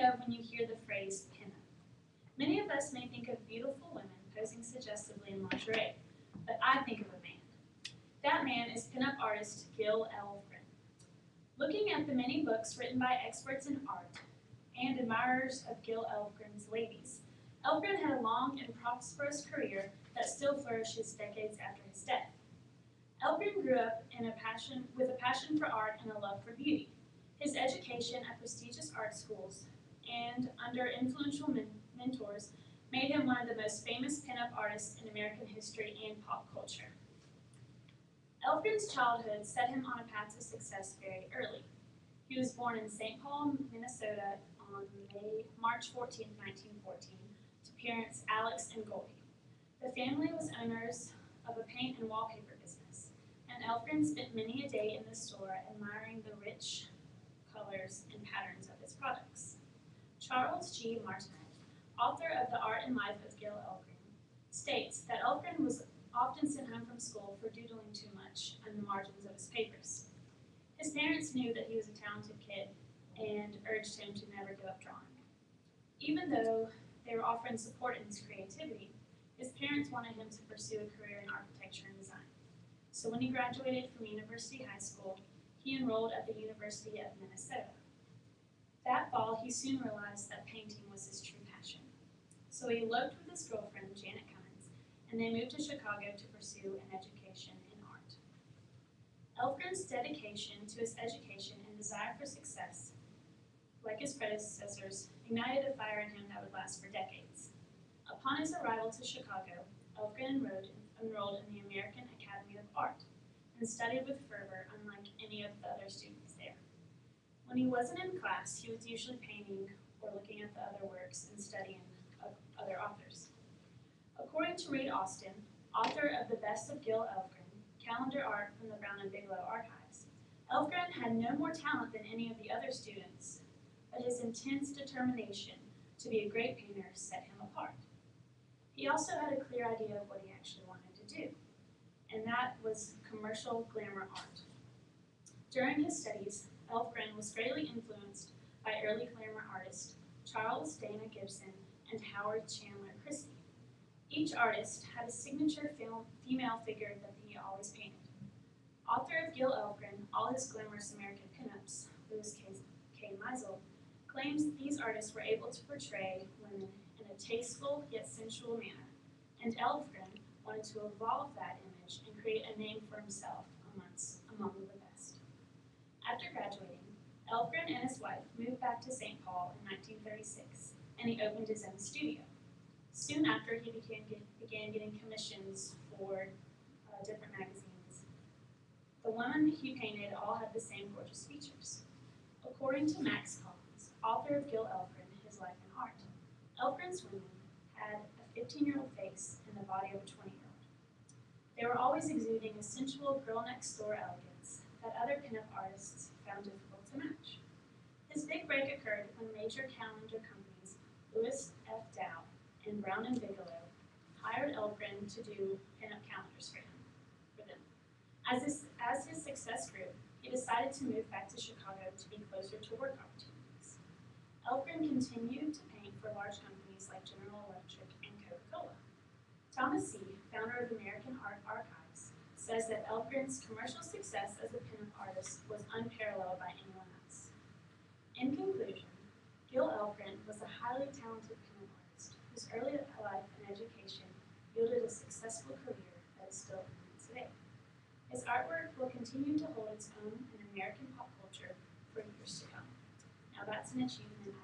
of when you hear the phrase pinup? Many of us may think of beautiful women posing suggestively in lingerie, but I think of a man. That man is pinup artist Gil Elfgren. Looking at the many books written by experts in art and admirers of Gil Elfgren's ladies, Elfgren had a long and prosperous career that still flourishes decades after his death. Elfgren grew up with a passion for art and a love for beauty. His education at prestigious art schools and under influential mentors made him one of the most famous pinup artists in American history and pop culture. Elfgren's childhood set him on a path to success very early. He was born in St. Paul, Minnesota on March 14, 1914, to parents Alex and Goldie. The family was owners of a paint and wallpaper business, and Elfgren spent many a day in the store admiring the rich colors and patterns of its products. Charles G. Martinet, author of The Art and Life of Gil Elfgren, states that Elfgren was often sent home from school for doodling too much on the margins of his papers. His parents knew that he was a talented kid and urged him to never give up drawing. Even though they were offering support in his creativity, his parents wanted him to pursue a career in architecture and design. So when he graduated from University High School, he enrolled at the University of Minnesota. That fall, he soon realized that painting was his true passion. So he eloped with his girlfriend, Janet Cummins, and they moved to Chicago to pursue an education in art. Elfgren's dedication to his education and desire for success, like his predecessors, ignited a fire in him that would last for decades. Upon his arrival to Chicago, Elfgren enrolled in the American Academy of Art and studied with fervor unlike any of the other students there. When he wasn't in class, he was usually painting or looking at the other works and studying other authors. According to Reed Austin, author of The Best of Gil Elfgren, calendar art from the Brown and Bigelow archives, Elfgren had no more talent than any of the other students, but his intense determination to be a great painter set him apart. He also had a clear idea of what he actually wanted to do, and that was commercial glamour art. During his studies, Elfgren was greatly influenced by early glamour artists Charles Dana Gibson and Howard Chandler Christie. Each artist had a signature female figure that he always painted. Author of Gil Elfgren, All His Glamorous American Pinups, Louis K. Meisel, claims that these artists were able to portray women in a tasteful yet sensual manner, and Elfgren wanted to evolve that image and create a name for himself among the best. After graduating, Elfgren and his wife moved back to St. Paul in 1936, and he opened his own studio. Soon after, he began getting commissions for different magazines. The women he painted all had the same gorgeous features. According to Max Collins, author of Gil Elfgren, His Life in Art, Elfgren's women had a 15-year-old face and the body of a 20-year-old. They were always exuding a sensual girl-next-door elegance that other pinup artists found difficult to match. His big break occurred when major calendar companies Louis F. Dow and Brown and Bigelow hired Elfgren to do pinup calendars for them. As his success grew, he decided to move back to Chicago to be closer to work opportunities. Elfgren continued to paint for large companies like General Electric and Coca-Cola. Thomas C., founder of American Art Archives, says that Elfgren's commercial success as a pinup artist was unparalleled by anyone else. In conclusion, Gil Elfgren was a highly talented pinup artist whose early life and education yielded a successful career that is still in today. His artwork will continue to hold its own in American pop culture for years to come. Now that's an achievement